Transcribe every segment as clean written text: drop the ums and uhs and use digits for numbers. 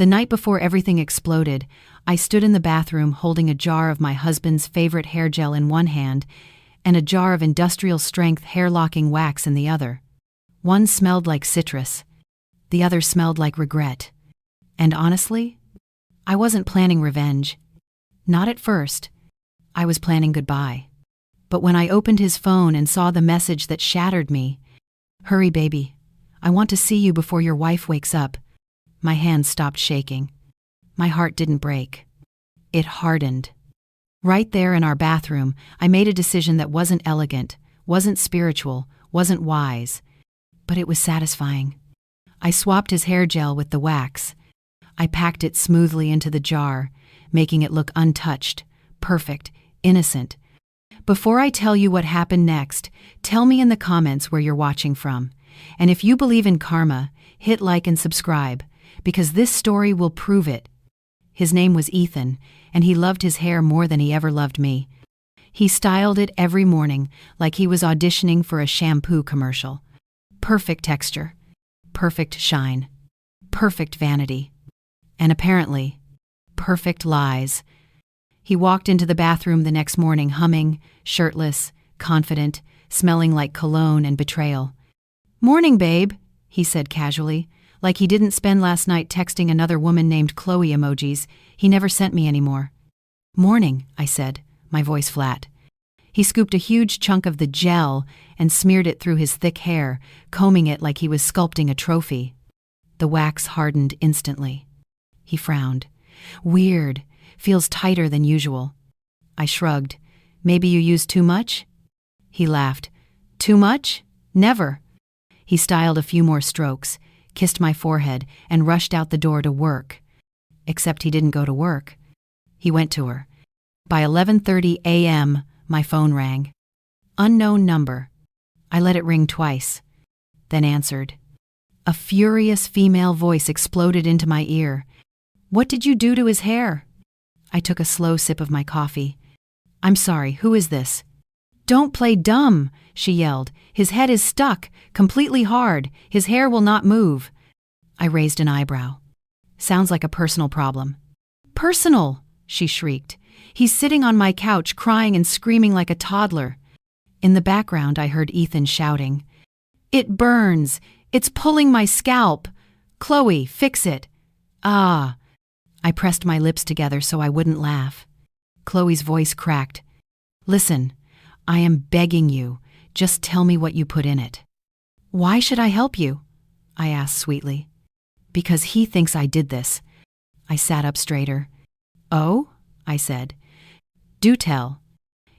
The night before everything exploded, I stood in the bathroom holding a jar of my husband's favorite hair gel in one hand and a jar of industrial-strength hair-locking wax in the other. One smelled like citrus. The other smelled like regret. And honestly, I wasn't planning revenge. Not at first. I was planning goodbye. But when I opened his phone and saw the message that shattered me, "Hurry, baby. I want to see you before your wife wakes up," my hands stopped shaking. My heart didn't break. It hardened. Right there in our bathroom, I made a decision that wasn't elegant, wasn't spiritual, wasn't wise, but it was satisfying. I swapped his hair gel with the wax. I packed it smoothly into the jar, making it look untouched, perfect, innocent. Before I tell you what happened next, tell me in the comments where you're watching from. And if you believe in karma, hit like and subscribe, because this story will prove it. His name was Ethan, and he loved his hair more than he ever loved me. He styled it every morning like he was auditioning for a shampoo commercial. Perfect texture, perfect shine, perfect vanity, and apparently, perfect lies. He walked into the bathroom the next morning humming, shirtless, confident, smelling like cologne and betrayal. "Morning, babe," he said casually, like he didn't spend last night texting another woman named Chloe emojis he never sent me anymore. "Morning," I said, my voice flat. He scooped a huge chunk of the gel and smeared it through his thick hair, combing it like he was sculpting a trophy. The wax hardened instantly. He frowned. "Weird. Feels tighter than usual." I shrugged. "Maybe you used too much?" He laughed. "Too much? Never." He styled a few more strokes, kissed my forehead, and rushed out the door to work. Except he didn't go to work. He went to her. By 11:30 a.m., my phone rang. Unknown number. I let it ring twice, then answered. A furious female voice exploded into my ear. "What did you do to his hair?" I took a slow sip of my coffee. "I'm sorry, who is this?" "Don't play dumb," she yelled. "His head is stuck, completely hard. His hair will not move." I raised an eyebrow. "Sounds like a personal problem." "Personal," she shrieked. "He's sitting on my couch crying and screaming like a toddler." In the background, I heard Ethan shouting, "It burns! It's pulling my scalp! Chloe, fix it!" "Ah!" I pressed my lips together so I wouldn't laugh. Chloe's voice cracked. "Listen, I am begging you. Just tell me what you put in it." "Why should I help you?" I asked sweetly. "Because he thinks I did this." I sat up straighter. "Oh?" I said. "Do tell."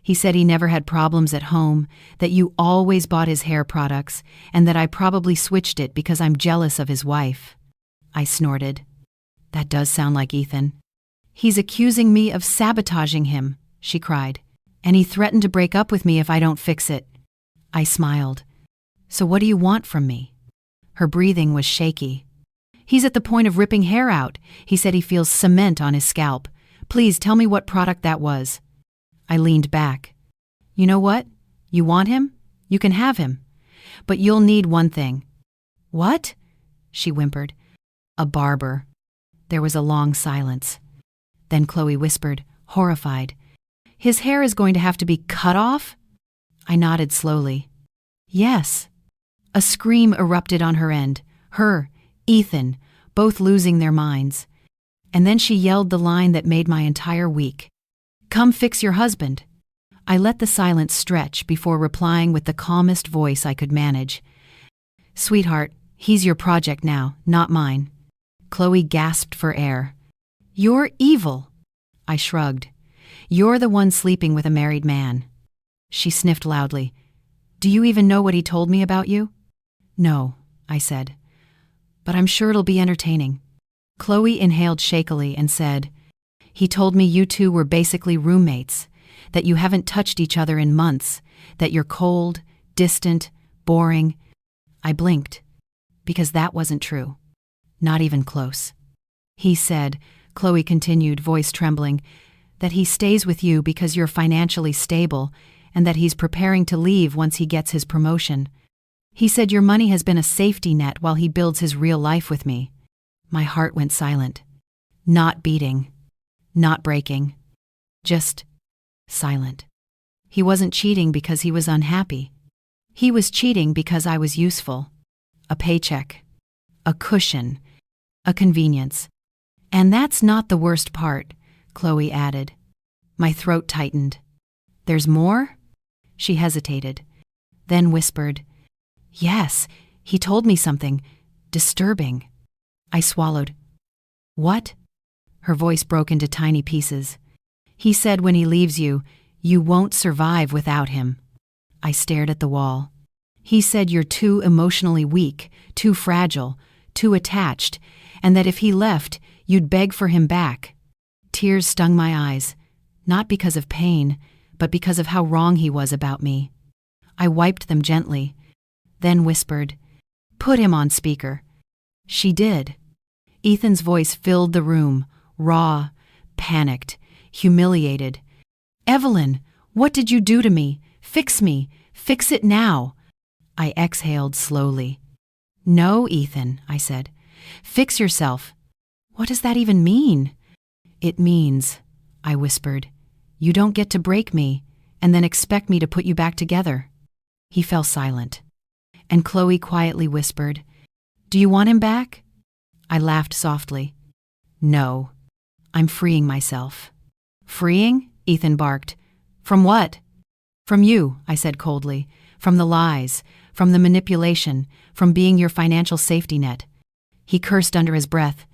He said he never had problems at home, that you always bought his hair products, and that I probably switched it because I'm jealous of his wife. I snorted. "That does sound like Ethan." "He's accusing me of sabotaging him," she cried, "and he threatened to break up with me if I don't fix it." I smiled. "So what do you want from me?" Her breathing was shaky. "He's at the point of ripping hair out. He said he feels cement on his scalp. Please tell me what product that was." I leaned back. "You know what? You want him? You can have him. But you'll need one thing." "What?" she whimpered. "A barber." There was a long silence. Then Chloe whispered, horrified, "His hair is going to have to be cut off?" I nodded slowly. "Yes." A scream erupted on her end. Her, Ethan, both losing their minds. And then she yelled the line that made my entire week. "Come fix your husband." I let the silence stretch before replying with the calmest voice I could manage. "Sweetheart, he's your project now, not mine." Chloe gasped for air. "You're evil." I shrugged. "You're the one sleeping with a married man." She sniffed loudly. "Do you even know what he told me about you?" "No," I said. "But I'm sure it'll be entertaining." Chloe inhaled shakily and said, "He told me you two were basically roommates, that you haven't touched each other in months, that you're cold, distant, boring." I blinked, because that wasn't true. Not even close. "He said," Chloe continued, voice trembling, "that he stays with you because you're financially stable and that he's preparing to leave once he gets his promotion. He said your money has been a safety net while he builds his real life with me." My heart went silent. Not beating. Not breaking. Just silent. He wasn't cheating because he was unhappy. He was cheating because I was useful. A paycheck. A cushion. A convenience. And that's not the worst part, Chloe added. My throat tightened. There's more? She hesitated, then whispered, Yes, he told me something disturbing. I swallowed. What? Her voice broke into tiny pieces. He said when he leaves you, you won't survive without him. I stared at the wall. He said you're too emotionally weak, too fragile, too attached, and that if he left, you'd beg for him back. Tears stung my eyes, not because of pain, but because of how wrong he was about me. I wiped them gently, then whispered, Put him on speaker. She did. Ethan's voice filled the room, raw, panicked, humiliated. Evelyn, what did you do to me? Fix me. Fix it now. I exhaled slowly. No, Ethan, I said. Fix yourself. What does that even mean? It means, I whispered, you don't get to break me and then expect me to put you back together. He fell silent. And Chloe quietly whispered, Do you want him back? I laughed softly. No. I'm freeing myself. Freeing? Ethan barked. From what? From you, I said coldly. From the lies, from the manipulation, from being your financial safety net. He cursed under his breath.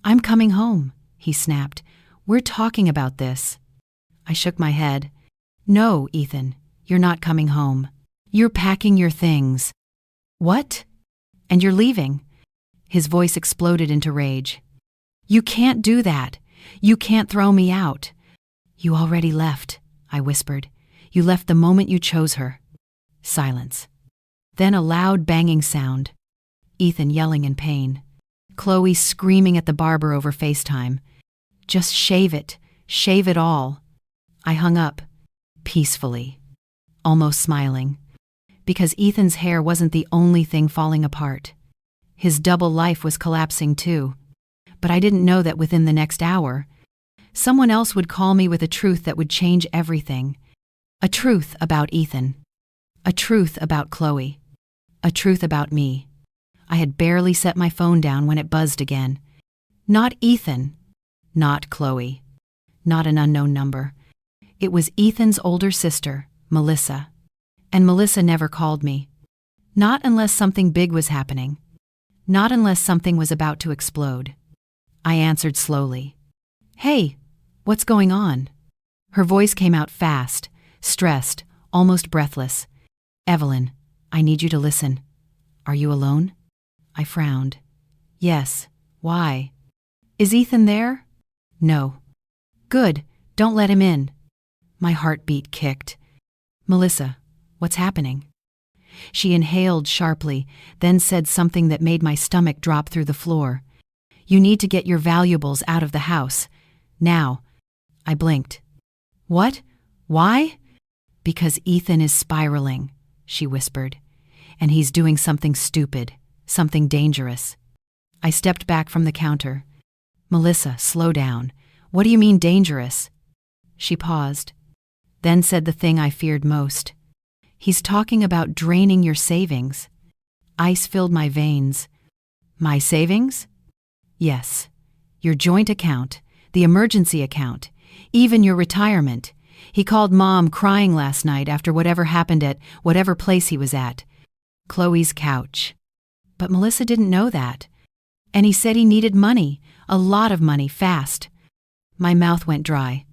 I'm coming home, he snapped. We're talking about this. I shook my head. No, Ethan, you're not coming home. You're packing your things. What? And you're leaving? His voice exploded into rage. You can't do that. You can't throw me out. You already left, I whispered. You left the moment you chose her. Silence. Then a loud banging sound. Ethan yelling in pain. Chloe screaming at the barber over FaceTime. Just shave it. Shave it all. I hung up. Peacefully. Almost smiling. Because Ethan's hair wasn't the only thing falling apart. His double life was collapsing too. But I didn't know that within the next hour, someone else would call me with a truth that would change everything. A truth about Ethan. A truth about Chloe. A truth about me. I had barely set my phone down when it buzzed again. Not Ethan. Not Chloe. Not an unknown number. It was Ethan's older sister, Melissa. And Melissa never called me. Not unless something big was happening. Not unless something was about to explode. I answered slowly. Hey, what's going on? Her voice came out fast, stressed, almost breathless. Evelyn, I need you to listen. Are you alone? I frowned. Yes. Why? Is Ethan there? No. Good. Don't let him in. My heartbeat kicked. Melissa, what's happening? She inhaled sharply, then said something that made my stomach drop through the floor. You need to get your valuables out of the house. Now. I blinked. What? Why? Because Ethan is spiraling, she whispered. And he's doing something stupid, something dangerous. I stepped back from the counter. Melissa, slow down. What do you mean dangerous? She paused, then said the thing I feared most. He's talking about draining your savings. Ice filled my veins. My savings? Yes. Your joint account, the emergency account, even your retirement. He called Mom crying last night after whatever happened at whatever place he was at. Chloe's couch. But Melissa didn't know that. And he said he needed money, a lot of money, fast. My mouth went dry.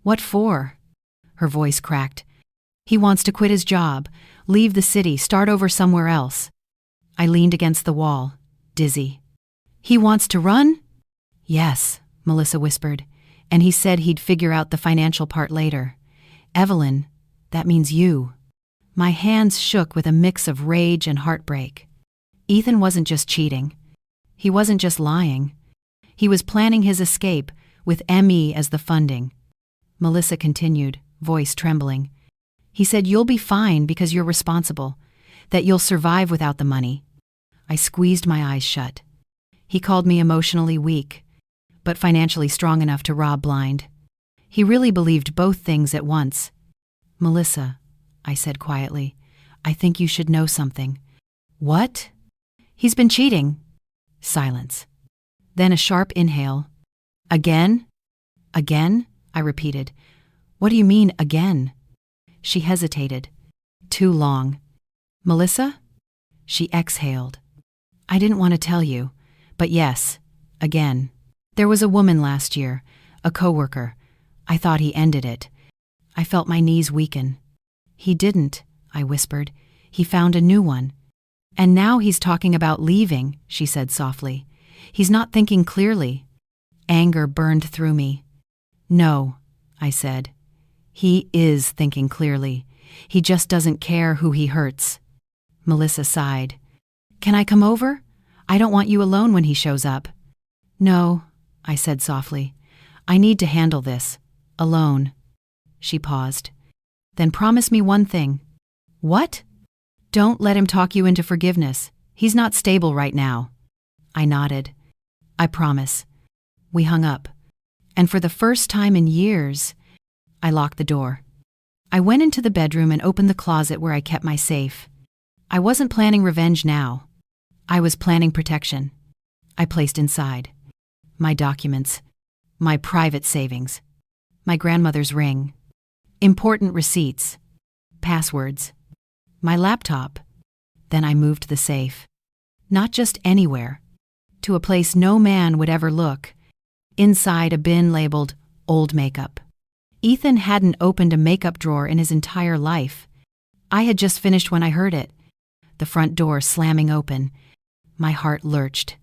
What for? Her voice cracked. He wants to quit his job, leave the city, start over somewhere else. I leaned against the wall, dizzy. He wants to run? Yes, Melissa whispered, and he said he'd figure out the financial part later. Evelyn, that means you. My hands shook with a mix of rage and heartbreak. Ethan wasn't just cheating. He wasn't just lying. He was planning his escape, with ME as the funding. Melissa continued, voice trembling. He said you'll be fine because you're responsible, that you'll survive without the money. I squeezed my eyes shut. He called me emotionally weak. but financially strong enough to rob blind. He really believed both things at once. "Melissa," I said quietly, "I think you should know something." "What?" "He's been cheating." Silence. Then a sharp inhale. "Again?" "Again?" I repeated. "What do you mean, again?" She hesitated. Too long. "Melissa?" She exhaled. "I didn't want to tell you, but yes, again. There was a woman last year, a coworker. I thought he ended it. I felt my knees weaken." "He didn't," I whispered. "He found a new one." "And now he's talking about leaving," she said softly. "He's not thinking clearly." Anger burned through me. "No," I said. "He is thinking clearly. He just doesn't care who he hurts." Melissa sighed. "Can I come over? I don't want you alone when he shows up." "No," I said softly. "I need to handle this. Alone." She paused. "Then promise me one thing." "What?" "Don't let him talk you into forgiveness. He's not stable right now." I nodded. "I promise." We hung up. And for the first time in years, I locked the door. I went into the bedroom and opened the closet where I kept my safe. I wasn't planning revenge now. I was planning protection. I placed inside my documents, my private savings, my grandmother's ring, important receipts, passwords, my laptop. Then I moved the safe. Not just anywhere, to a place no man would ever look. Inside a bin labeled old makeup. Ethan hadn't opened a makeup drawer in his entire life. I had just finished when I heard it. The front door slamming open. My heart lurched.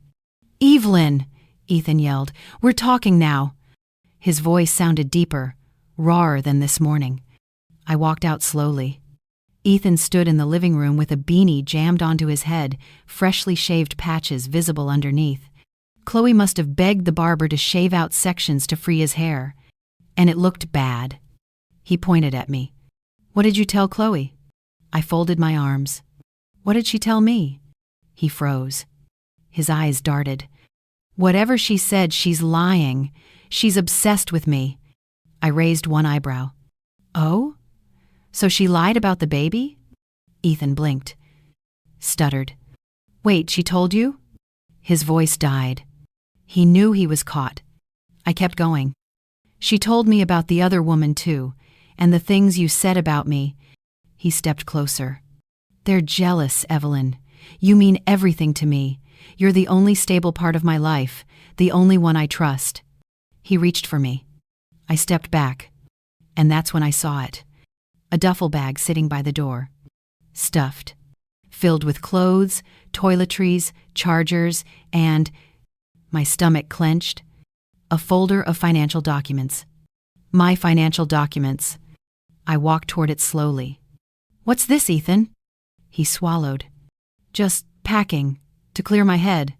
"Evelyn!" Ethan yelled. "We're talking now." His voice sounded deeper, rawer than this morning. I walked out slowly. Ethan stood in the living room with a beanie jammed onto his head, freshly shaved patches visible underneath. Chloe must have begged the barber to shave out sections to free his hair. And it looked bad. He pointed at me. "What did you tell Chloe?" I folded my arms. "What did she tell me?" He froze. His eyes darted. "Whatever she said, she's lying. She's obsessed with me." I raised one eyebrow. "Oh? So she lied about the baby?" Ethan blinked. Stuttered. "Wait, she told you?" His voice died. He knew he was caught. I kept going. "She told me about the other woman too, and the things you said about me." He stepped closer. "They're jealous, Evelyn. You mean everything to me. You're the only stable part of my life, the only one I trust." He reached for me. I stepped back, and that's when I saw it. A duffel bag sitting by the door. Stuffed. Filled with clothes, toiletries, chargers, and, my stomach clenched, a folder of financial documents. My financial documents. I walked toward it slowly. "What's this, Ethan?" He swallowed. "Just packing, to clear my head."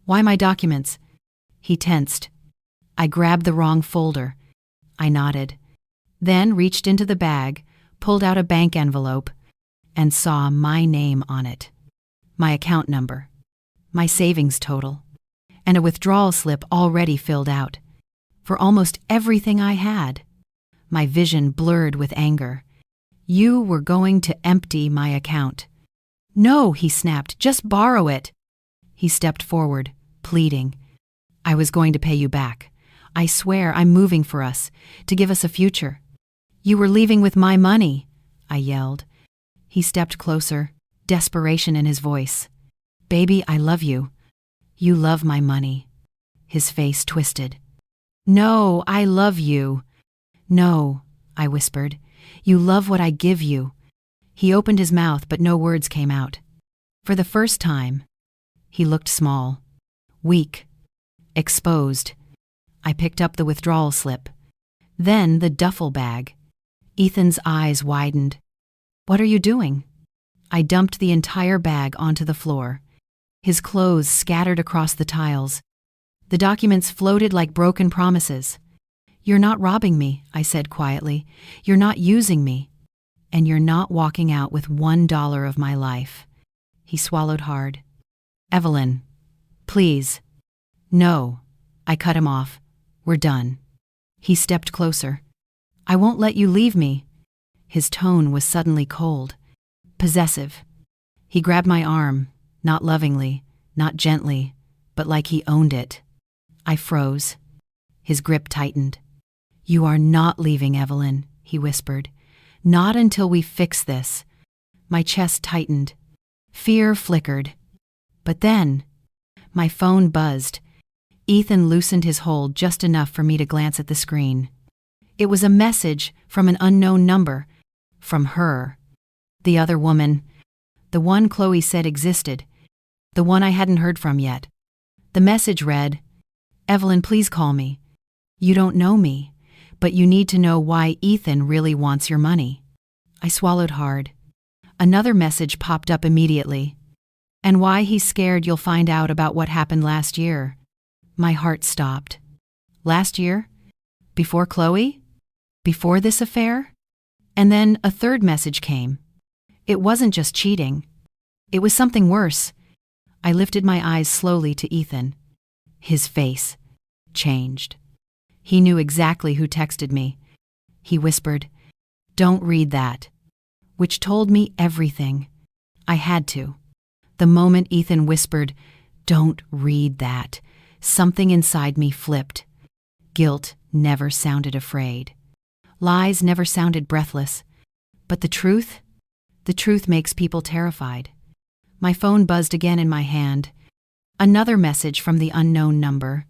"Why my documents?" He tensed. I grabbed the wrong folder. I nodded. Then reached into the bag, pulled out a bank envelope, and saw my name on it. My account number. My savings total. And a withdrawal slip already filled out. For almost everything I had. My vision blurred with anger. "You were going to empty my account." "No," he snapped, "just borrow it." He stepped forward, pleading. "I was going to pay you back. I swear I'm moving for us, to give us a future." "You were leaving with my money," I yelled. He stepped closer, desperation in his voice. "Baby, I love you. You love my money." His face twisted. "No, I love you." "No," I whispered. "You love what I give you." He opened his mouth, but no words came out. For the first time, he looked small, weak, exposed. I picked up the withdrawal slip. Then the duffel bag. Ethan's eyes widened. "What are you doing?" I dumped the entire bag onto the floor. His clothes scattered across the tiles. The documents floated like broken promises. "You're not robbing me," I said quietly. "You're not using me. And you're not walking out with $1 of my life." He swallowed hard. "Evelyn, please." "No," I cut him off. We're done. He stepped closer. I won't let you leave me. His tone was suddenly cold, possessive. He grabbed my arm, not lovingly, not gently, but like he owned it. I froze. His grip tightened. You are not leaving, Evelyn, he whispered. Not until we fix this. My chest tightened. Fear flickered. But then, my phone buzzed. Ethan loosened his hold just enough for me to glance at the screen. It was a message from an unknown number. From her. The other woman. The one Chloe said existed. The one I hadn't heard from yet. The message read, Evelyn, please call me. You don't know me, but you need to know why Ethan really wants your money. I swallowed hard. Another message popped up immediately. And why he's scared you'll find out about what happened last year. My heart stopped. Last year? Before Chloe? Before this affair? And then a third message came. It wasn't just cheating. It was something worse. I lifted my eyes slowly to Ethan. His face changed. He knew exactly who texted me. He whispered, Don't read that. Which told me everything. I had to. The moment Ethan whispered, Don't read that, something inside me flipped. Guilt never sounded afraid. Lies never sounded breathless. But the truth makes people terrified. My phone buzzed again in my hand. Another message from the unknown number.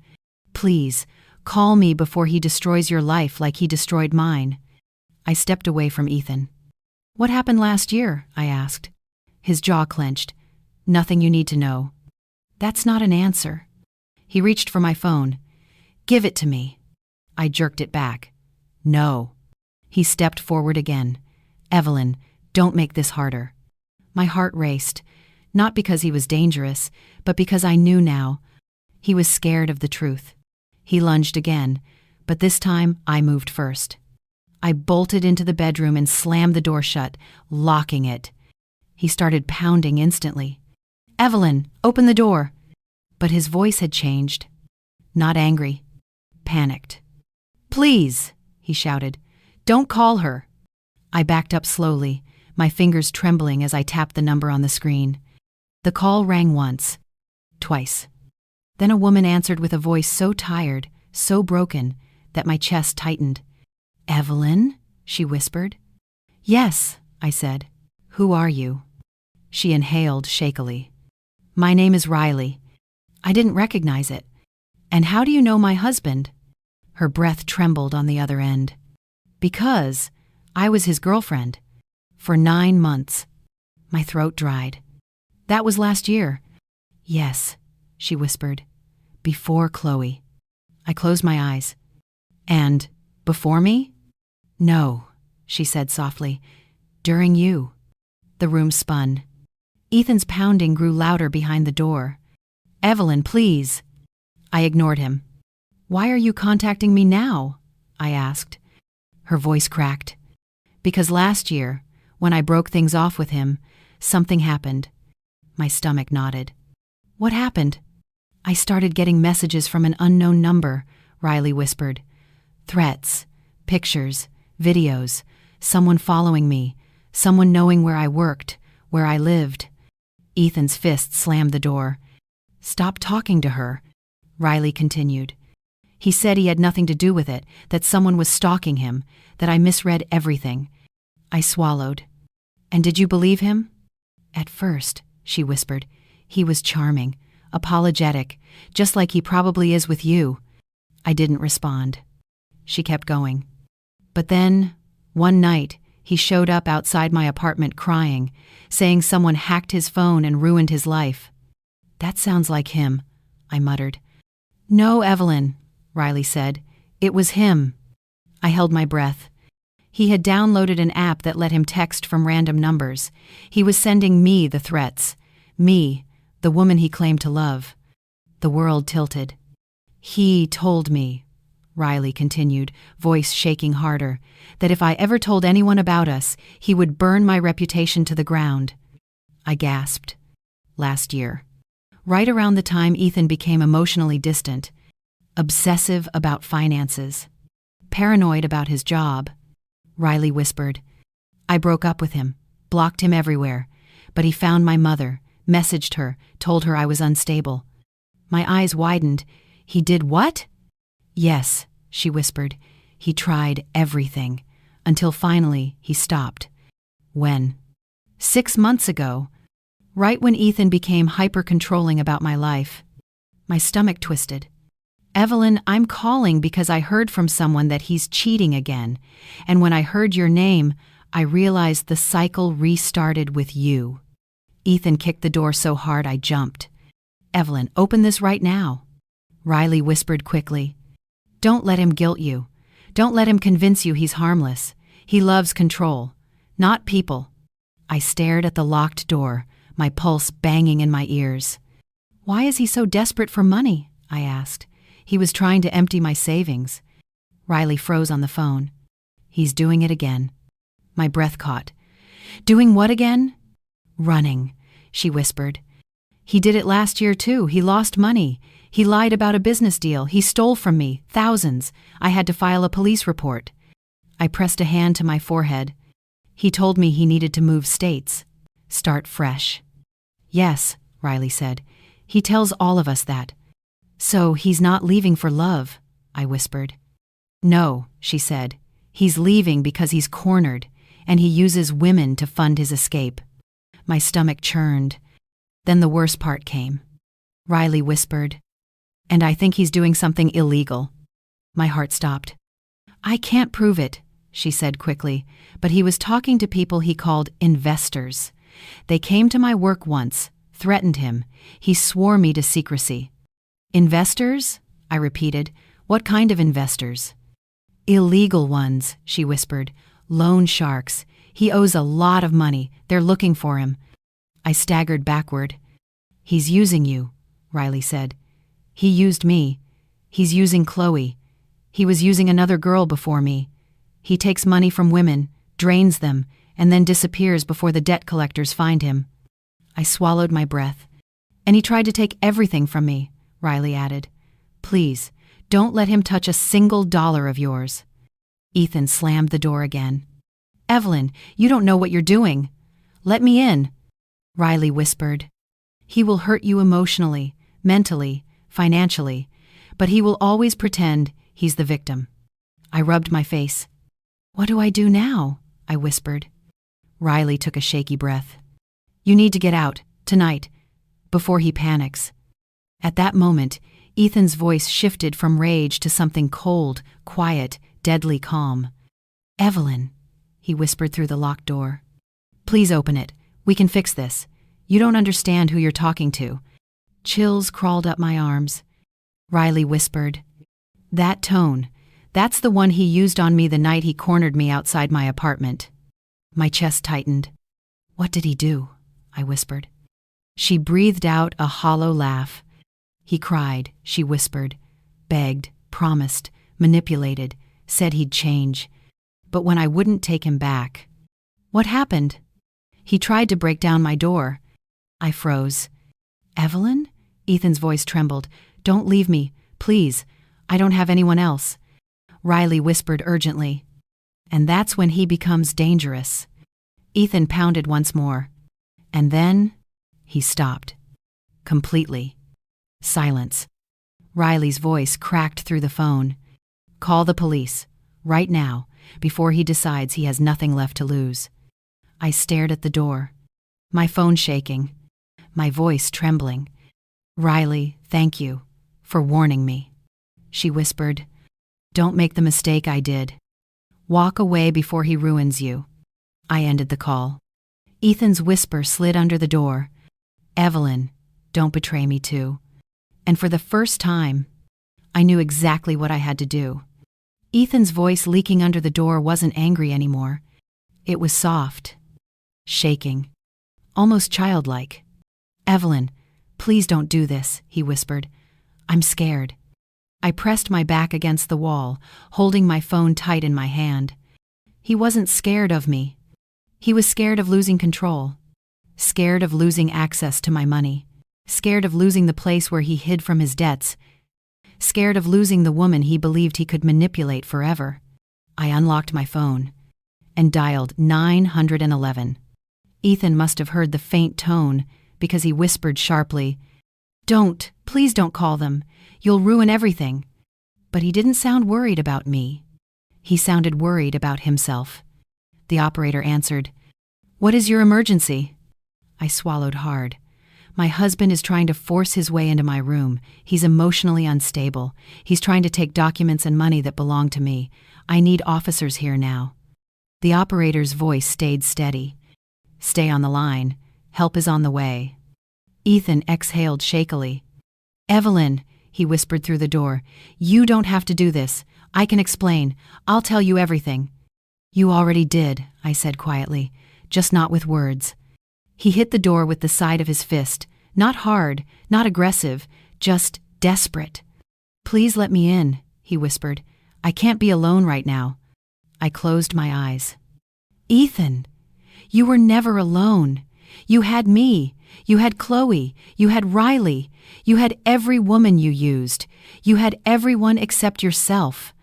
Please, call me before he destroys your life like he destroyed mine. I stepped away from Ethan. What happened last year? I asked. His jaw clenched. Nothing you need to know. That's not an answer. He reached for my phone. Give it to me. I jerked it back. No. He stepped forward again. Evelyn, don't make this harder. My heart raced, not because he was dangerous, but because I knew now. He was scared of the truth. He lunged again, but this time I moved first. I bolted into the bedroom and slammed the door shut, locking it. He started pounding instantly. Evelyn, open the door. But his voice had changed. Not angry. Panicked. Please, he shouted. Don't call her. I backed up slowly, my fingers trembling as I tapped the number on the screen. The call rang once. Twice. Then a woman answered with a voice so tired, so broken, that my chest tightened. Evelyn? She whispered. Yes, I said. Who are you? She inhaled shakily. My name is Riley. I didn't recognize it. And how do you know my husband? Her breath trembled on the other end. Because I was his girlfriend. For 9 months. My throat dried. That was last year. Yes, she whispered. Before Chloe. I closed my eyes. And before me? No, she said softly. During you. The room spun. Ethan's pounding grew louder behind the door. Evelyn, please. I ignored him. Why are you contacting me now? I asked. Her voice cracked. Because last year, when I broke things off with him, something happened. My stomach knotted. What happened? I started getting messages from an unknown number, Riley whispered. Threats, pictures, videos, someone following me, someone knowing where I worked, where I lived. Ethan's fist slammed the door. Stop talking to her, Riley continued. He said he had nothing to do with it, that someone was stalking him, that I misread everything. I swallowed. And did you believe him? At first, she whispered. He was charming, apologetic, just like he probably is with you. I didn't respond. She kept going. But then, one night, he showed up outside my apartment crying, saying someone hacked his phone and ruined his life. That sounds like him, I muttered. No, Evelyn, Riley said. It was him. I held my breath. He had downloaded an app that let him text from random numbers. He was sending me the threats. Me, the woman he claimed to love. The world tilted. He told me, Riley continued, voice shaking harder, that if I ever told anyone about us, he would burn my reputation to the ground. I gasped. Last year. Right around the time Ethan became emotionally distant. Obsessive about finances. Paranoid about his job. Riley whispered. I broke up with him, blocked him everywhere, but he found my mother, messaged her, told her I was unstable. My eyes widened. He did what? Yes, she whispered. He tried everything, until finally he stopped. When? 6 months ago, right when Ethan became hyper-controlling about my life. My stomach twisted. Evelyn, I'm calling because I heard from someone that he's cheating again, and when I heard your name, I realized the cycle restarted with you. Ethan kicked the door so hard I jumped. Evelyn, open this right now. Riley whispered quickly. Don't let him guilt you. Don't let him convince you he's harmless. He loves control, not people. I stared at the locked door, my pulse banging in my ears. Why is he so desperate for money? I asked. He was trying to empty my savings. Riley froze on the phone. He's doing it again. My breath caught. Doing what again? Running, she whispered. He did it last year too. He lost money. He lied about a business deal. He stole from me, thousands. I had to file a police report. I pressed a hand to my forehead. He told me he needed to move states. Start fresh. Yes, Riley said. He tells all of us that. So he's not leaving for love, I whispered. No, she said. He's leaving because he's cornered, and he uses women to fund his escape. My stomach churned. Then the worst part came. Riley whispered. And I think he's doing something illegal. My heart stopped. I can't prove it, she said quickly, but he was talking to people he called investors. They came to my work once, threatened him. He swore me to secrecy. Investors? I repeated. What kind of investors? Illegal ones, she whispered. Loan sharks. He owes a lot of money. They're looking for him. I staggered backward. He's using you, Riley said. He used me. He's using Chloe. He was using another girl before me. He takes money from women, drains them, and then disappears before the debt collectors find him. I swallowed my breath. And he tried to take everything from me, Riley added. Please, don't let him touch a single dollar of yours. Ethan slammed the door again. Evelyn, you don't know what you're doing. Let me in, Riley whispered. He will hurt you emotionally, mentally, financially, but he will always pretend he's the victim. I rubbed my face. What do I do now? I whispered. Riley took a shaky breath. You need to get out, tonight, before he panics. At that moment, Ethan's voice shifted from rage to something cold, quiet, deadly calm. Evelyn, he whispered through the locked door. Please open it. We can fix this. You don't understand who you're talking to. Chills crawled up my arms. Riley whispered. That tone, that's the one he used on me the night he cornered me outside my apartment. My chest tightened. What did he do? I whispered. She breathed out a hollow laugh. He cried, she whispered, begged, promised, manipulated, said he'd change. But when I wouldn't take him back. What happened? He tried to break down my door. I froze. Evelyn? Ethan's voice trembled. Don't leave me, please. I don't have anyone else. Riley whispered urgently. And that's when he becomes dangerous. Ethan pounded once more. And then he stopped. Completely. Silence. Riley's voice cracked through the phone. Call the police, right now, before he decides he has nothing left to lose. I stared at the door. My phone shaking. My voice trembling. Riley, thank you for warning me. She whispered. Don't make the mistake I did. Walk away before he ruins you. I ended the call. Ethan's whisper slid under the door. Evelyn, don't betray me too. And for the first time, I knew exactly what I had to do. Ethan's voice leaking under the door wasn't angry anymore. It was soft, shaking, almost childlike. Evelyn, please don't do this, he whispered. I'm scared. I pressed my back against the wall, holding my phone tight in my hand. He wasn't scared of me. He was scared of losing control, scared of losing access to my money, scared of losing the place where he hid from his debts, scared of losing the woman he believed he could manipulate forever. I unlocked my phone and dialed 911. Ethan must have heard the faint tone because he whispered sharply, Please don't call them. You'll ruin everything. But he didn't sound worried about me. He sounded worried about himself. The operator answered, What is your emergency? I swallowed hard. My husband is trying to force his way into my room. He's emotionally unstable. He's trying to take documents and money that belong to me. I need officers here now. The operator's voice stayed steady. Stay on the line. Help is on the way. Ethan exhaled shakily. Evelyn, he whispered through the door, you don't have to do this. I can explain. I'll tell you everything. You already did, I said quietly, just not with words. He hit the door with the side of his fist, not hard, not aggressive, just desperate. Please let me in, he whispered. I can't be alone right now. I closed my eyes. Ethan, you were never alone. You had me. You had Chloe. You had Riley. You had every woman you used. You had everyone except yourself.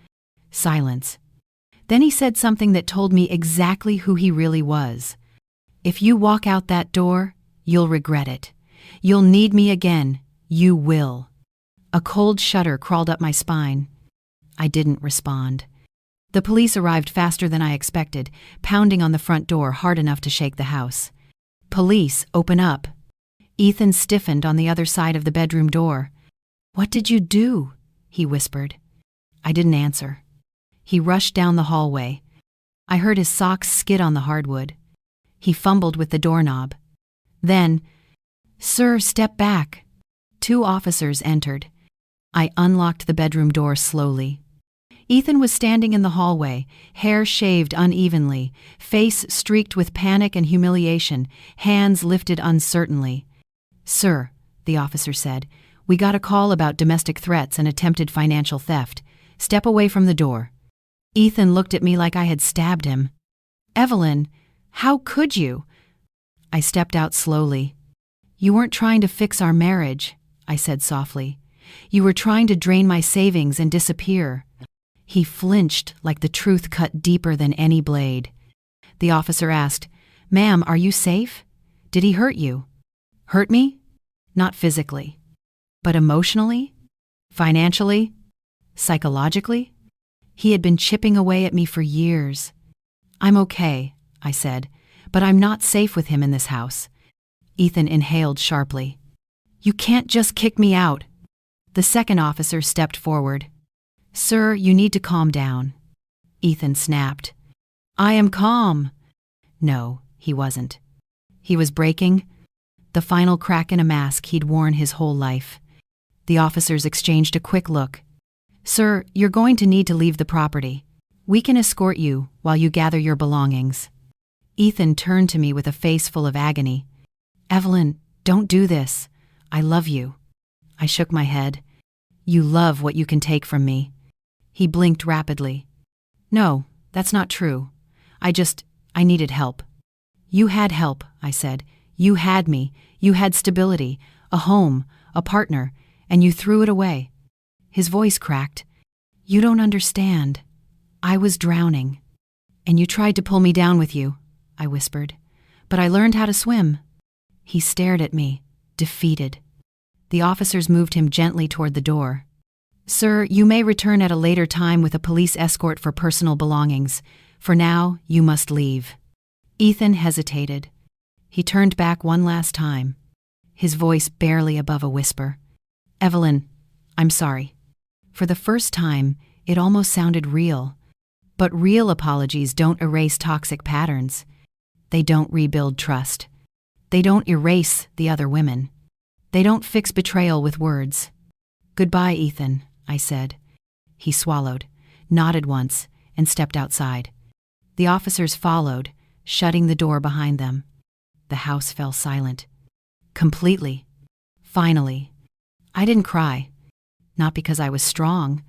Silence. Then he said something that told me exactly who he really was. If you walk out that door, you'll regret it. You'll need me again. You will. A cold shudder crawled up my spine. I didn't respond. The police arrived faster than I expected, pounding on the front door hard enough to shake the house. Police, open up. Ethan stiffened on the other side of the bedroom door. What did you do? He whispered. I didn't answer. He rushed down the hallway. I heard his socks skid on the hardwood. He fumbled with the doorknob. Then, Sir, step back. 2 officers entered. I unlocked the bedroom door slowly. Ethan was standing in the hallway, hair shaved unevenly, face streaked with panic and humiliation, hands lifted uncertainly. Sir, the officer said, we got a call about domestic threats and attempted financial theft. Step away from the door. Ethan looked at me like I had stabbed him. Evelyn, how could you? I stepped out slowly. You weren't trying to fix our marriage, I said softly. You were trying to drain my savings and disappear. He flinched like the truth cut deeper than any blade. The officer asked, Ma'am, are you safe? Did he hurt you? Hurt me? Not physically. But emotionally? Financially? Psychologically? He had been chipping away at me for years. I'm okay, I said, but I'm not safe with him in this house. Ethan inhaled sharply. You can't just kick me out. The second officer stepped forward. Sir, you need to calm down. Ethan snapped. I am calm. No, he wasn't. He was breaking. The final crack in a mask he'd worn his whole life. The officers exchanged a quick look. Sir, you're going to need to leave the property. We can escort you while you gather your belongings. Ethan turned to me with a face full of agony. Evelyn, don't do this. I love you. I shook my head. You love what you can take from me. He blinked rapidly. No, that's not true. I needed help. You had help, I said. You had me. You had stability, a home, a partner, and you threw it away. His voice cracked. You don't understand. I was drowning. And you tried to pull me down with you, I whispered. But I learned how to swim. He stared at me, defeated. The officers moved him gently toward the door. Sir, you may return at a later time with a police escort for personal belongings. For now, you must leave. Ethan hesitated. He turned back one last time, his voice barely above a whisper. Evelyn, I'm sorry. For the first time, it almost sounded real. But real apologies don't erase toxic patterns. They don't rebuild trust. They don't erase the other women. They don't fix betrayal with words. Goodbye, Ethan, I said. He swallowed, nodded once, and stepped outside. The officers followed, shutting the door behind them. The house fell silent. Completely. Finally. I didn't cry. Not because I was strong.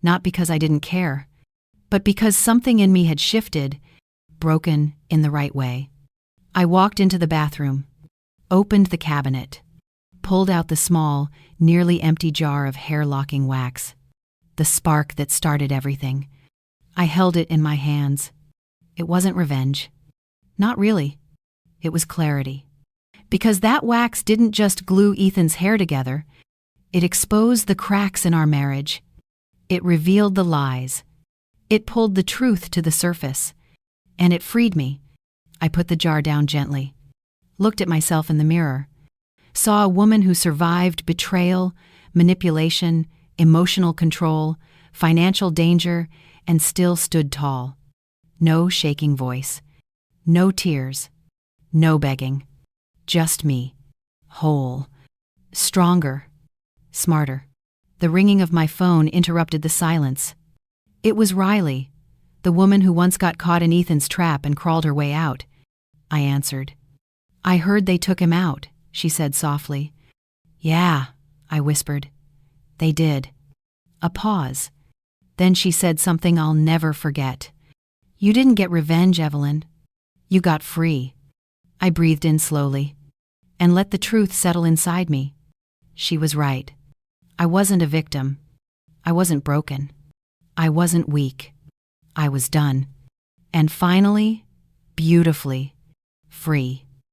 Not because I didn't care. But because something in me had shifted, broken in the right way. I walked into the bathroom, opened the cabinet. pulled out the small, nearly empty jar of hair-locking wax. The spark that started everything. I held it in my hands. It wasn't revenge. Not really. It was clarity. Because that wax didn't just glue Ethan's hair together, it exposed the cracks in our marriage. It revealed the lies. It pulled the truth to the surface. And it freed me. I put the jar down gently, looked at myself in the mirror, saw a woman who survived betrayal, manipulation, emotional control, financial danger, and still stood tall. No shaking voice. No tears. No begging. Just me. Whole. Stronger. Smarter. The ringing of my phone interrupted the silence. It was Riley, the woman who once got caught in Ethan's trap and crawled her way out. I answered. "I heard they took him out," she said softly. "Yeah," I whispered. "They did." A pause. Then she said something I'll never forget. "You didn't get revenge, Evelyn. You got free." I breathed in slowly and let the truth settle inside me. She was right. I wasn't a victim. I wasn't broken. I wasn't weak. I was done. And finally, beautifully, free.